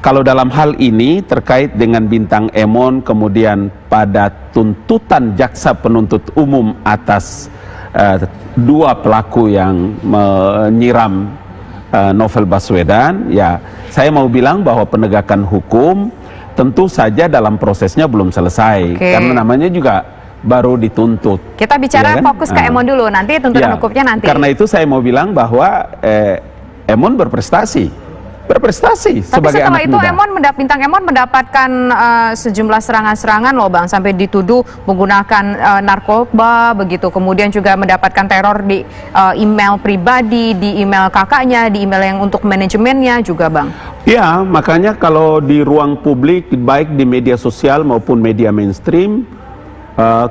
kalau dalam hal ini terkait dengan Bintang Emon, kemudian pada tuntutan jaksa penuntut umum atas dua pelaku yang menyiram Novel Baswedan, ya saya mau bilang bahwa penegakan hukum tentu saja dalam prosesnya belum selesai, karena namanya juga baru dituntut. Kita bicara fokus ke Emon dulu, nanti tuntutan hukumnya nanti. Karena itu saya mau bilang bahwa Emon berprestasi sebagai anak muda. Tapi setelah itu Bintang Emon mendapatkan sejumlah serangan-serangan loh Bang, sampai dituduh menggunakan narkoba begitu, kemudian juga mendapatkan teror di email pribadi, di email kakaknya, di email yang untuk manajemennya juga Bang. Ya, makanya kalau di ruang publik baik di media sosial maupun media mainstream,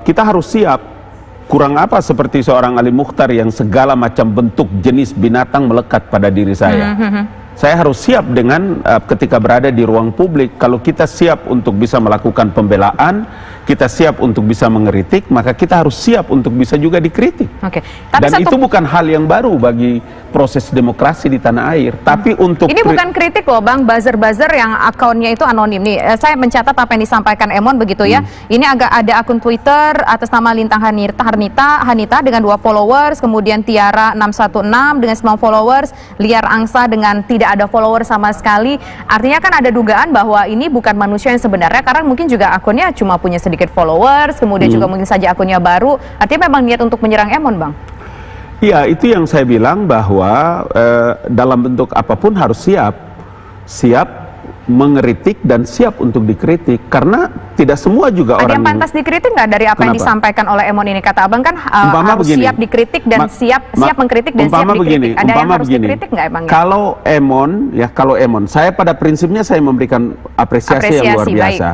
kita harus siap. Kurang apa seperti seorang Ali Mukhtar yang segala macam bentuk jenis binatang melekat pada diri saya. Saya harus siap dengan ketika berada di ruang publik. Kalau kita siap untuk bisa melakukan pembelaan, kita siap untuk bisa mengkritik, maka kita harus siap untuk bisa juga dikritik. Dan itu bukan hal yang baru bagi proses demokrasi di tanah air. Tapi untuk ini bukan kritik loh Bang, buzzer-buzzer yang akunnya itu anonim nih. Saya mencatat apa yang disampaikan Emon begitu ya. Ini agak ada akun Twitter atas nama Lintang Hanita dengan 2 followers, kemudian Tiara 616 dengan 9 followers, Liar Angsa dengan tidak ada followers sama sekali. Artinya kan ada dugaan bahwa ini bukan manusia yang sebenarnya, karena mungkin juga akunnya cuma punya sedikit followers, kemudian juga mungkin saja akunnya baru. Artinya memang niat untuk menyerang Emon Bang. Ya, itu yang saya bilang bahwa dalam bentuk apapun harus siap mengkritik dan siap untuk dikritik, karena tidak semua juga ada orang yang pantas dikritik nggak dari apa yang disampaikan oleh Emon ini? Kata Abang kan harus siap dikritik dan siap mengkritik dan siap dikritik. Ada yang harus dikritik nggak Emang? Kalau Emon, saya pada prinsipnya saya memberikan apresiasi yang luar biasa.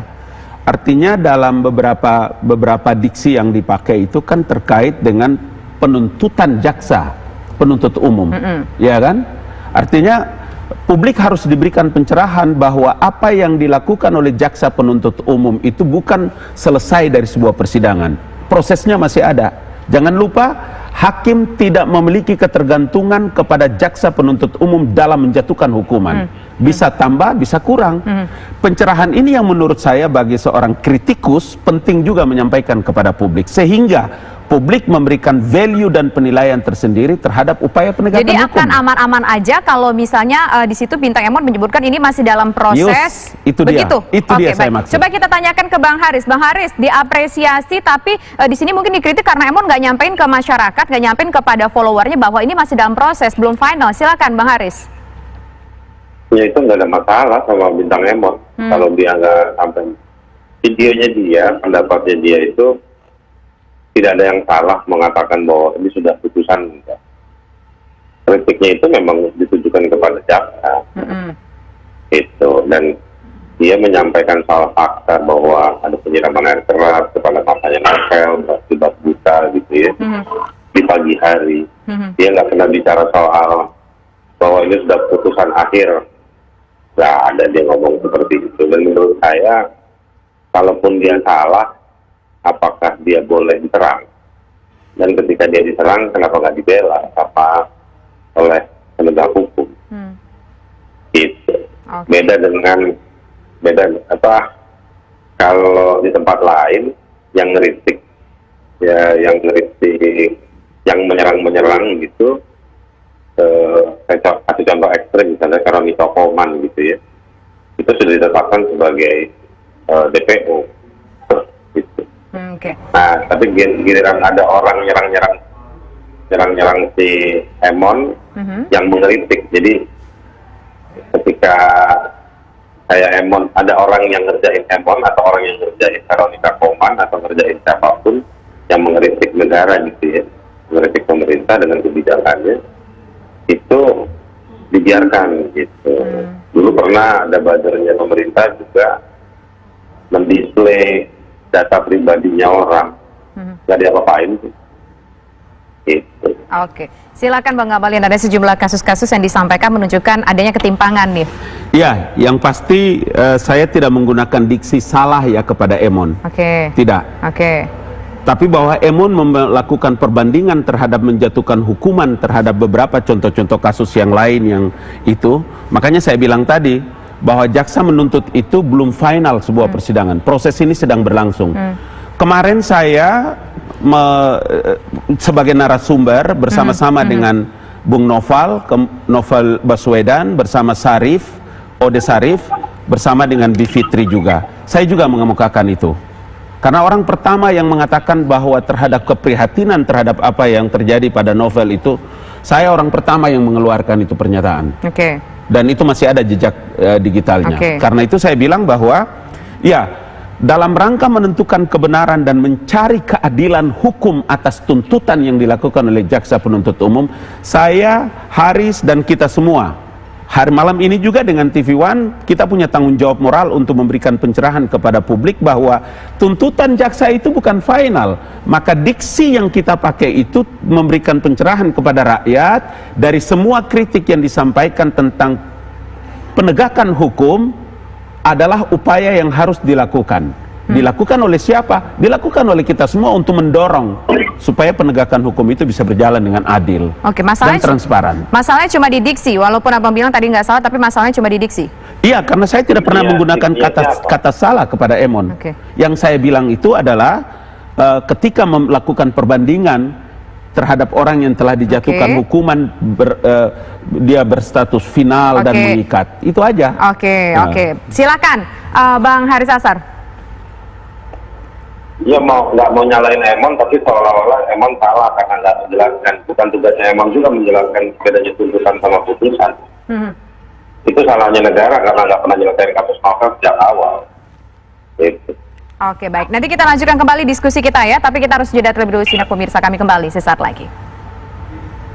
Artinya dalam beberapa diksi yang dipakai itu kan terkait dengan penuntutan jaksa penuntut umum, ya kan? Artinya publik harus diberikan pencerahan bahwa apa yang dilakukan oleh jaksa penuntut umum itu bukan selesai dari sebuah persidangan. Prosesnya masih ada. Jangan lupa, hakim tidak memiliki ketergantungan kepada jaksa penuntut umum dalam menjatuhkan hukuman. Bisa tambah, bisa kurang. Pencerahan ini yang menurut saya bagi seorang kritikus penting juga menyampaikan kepada publik, sehingga publik memberikan value dan penilaian tersendiri terhadap upaya penegakan hukum. Jadi akan aman-aman aja kalau misalnya di situ Bintang Emon menyebutkan ini masih dalam proses. Itu begitu. Dia saya maksud. Coba kita tanyakan ke Bang Haris. Bang Haris, diapresiasi tapi di sini mungkin dikritik karena Emon nggak nyampein ke masyarakat, nggak nyampein kepada followernya bahwa ini masih dalam proses, belum final. Silakan Bang Haris. Ya itu nggak ada masalah sama Bintang Emon. Kalau dia nggak sampai videonya dia, pendapatnya dia itu tidak ada yang salah mengatakan bahwa ini sudah putusan. Kritiknya itu memang ditujukan kepada jaksa. Itu, dan dia menyampaikan soal fakta bahwa ada penyiraman air keras kepada kakaknya Novel, akibat buta gitu ya, di pagi hari. Dia nggak pernah bicara soal bahwa ini sudah putusan akhir. Nggak ada dia ngomong seperti itu. Dan menurut saya, kalaupun dia salah, apakah dia boleh diserang? Dan ketika dia diserang, kenapa nggak dibela oleh penegak hukum? Itu beda kalau di tempat lain yang ngeritik yang menyerang gitu. Saya kasih contoh ekstrim, misalnya Karoni Tokoman gitu ya, itu sudah ditetapkan sebagai DPO gitu. Nah, tapi giliran ada orang nyerang si Emon yang mengkritik. Jadi ketika ada orang yang ngerjain Emon atau orang yang ngerjain Veronica Koman atau ngerjain siapapun yang mengkritik negara gitu ya, mengkritik pemerintah dengan kebijakannya, itu dibiarkan gitu. Dulu pernah ada buzzernya pemerintah juga mendisplay data pribadinya orang, nggak diapa-apain sih. Gitu. Silakan Bang Ngabalin, ada sejumlah kasus-kasus yang disampaikan menunjukkan adanya ketimpangan nih. Ya, yang pasti saya tidak menggunakan diksi salah ya kepada Emon. Tidak. Tapi bahwa Emon melakukan perbandingan terhadap menjatuhkan hukuman terhadap beberapa contoh-contoh kasus yang lain yang itu, makanya saya bilang tadi, bahwa jaksa menuntut itu belum final sebuah persidangan. Proses ini sedang berlangsung. Kemarin saya sebagai narasumber bersama-sama dengan Bung Novel Baswedan, bersama Ode Sarif, bersama dengan Bivitri juga. Saya juga mengemukakan itu. Karena orang pertama yang mengatakan bahwa terhadap keprihatinan terhadap apa yang terjadi pada Novel itu, saya orang pertama yang mengeluarkan itu pernyataan. Dan itu masih ada jejak digitalnya. Karena itu saya bilang bahwa ya, dalam rangka menentukan kebenaran dan mencari keadilan hukum atas tuntutan yang dilakukan oleh jaksa penuntut umum, saya, Haris, dan kita semua hari malam ini juga dengan TV One, kita punya tanggung jawab moral untuk memberikan pencerahan kepada publik bahwa tuntutan jaksa itu bukan final. Maka diksi yang kita pakai itu memberikan pencerahan kepada rakyat dari semua kritik yang disampaikan tentang penegakan hukum adalah upaya yang harus dilakukan. Dilakukan oleh siapa? Dilakukan oleh kita semua untuk mendorong supaya penegakan hukum itu bisa berjalan dengan adil dan transparan. Masalahnya cuma di diksi, walaupun abang bilang tadi nggak salah, tapi masalahnya cuma di diksi. Iya, karena saya tidak pernah menggunakan kata salah kepada Emon. Yang saya bilang itu adalah ketika melakukan perbandingan terhadap orang yang telah dijatuhkan hukuman, dia berstatus final dan mengikat, itu aja. Silakan Bang Haris Azhar. Ya nggak mau nyalain Emon, tapi seolah-olah Emon salah karena nggak menjelaskan. Bukan tugasnya Emon juga menjelaskan bedanya tuntutan sama putusan. Itu salahnya negara karena nggak pernah nyelesain kasus Novel sejak awal. Gitu. Baik. Nanti kita lanjutkan kembali diskusi kita ya, tapi kita harus jeda terlebih dahulu. Simak pemirsa, kami kembali sesaat lagi.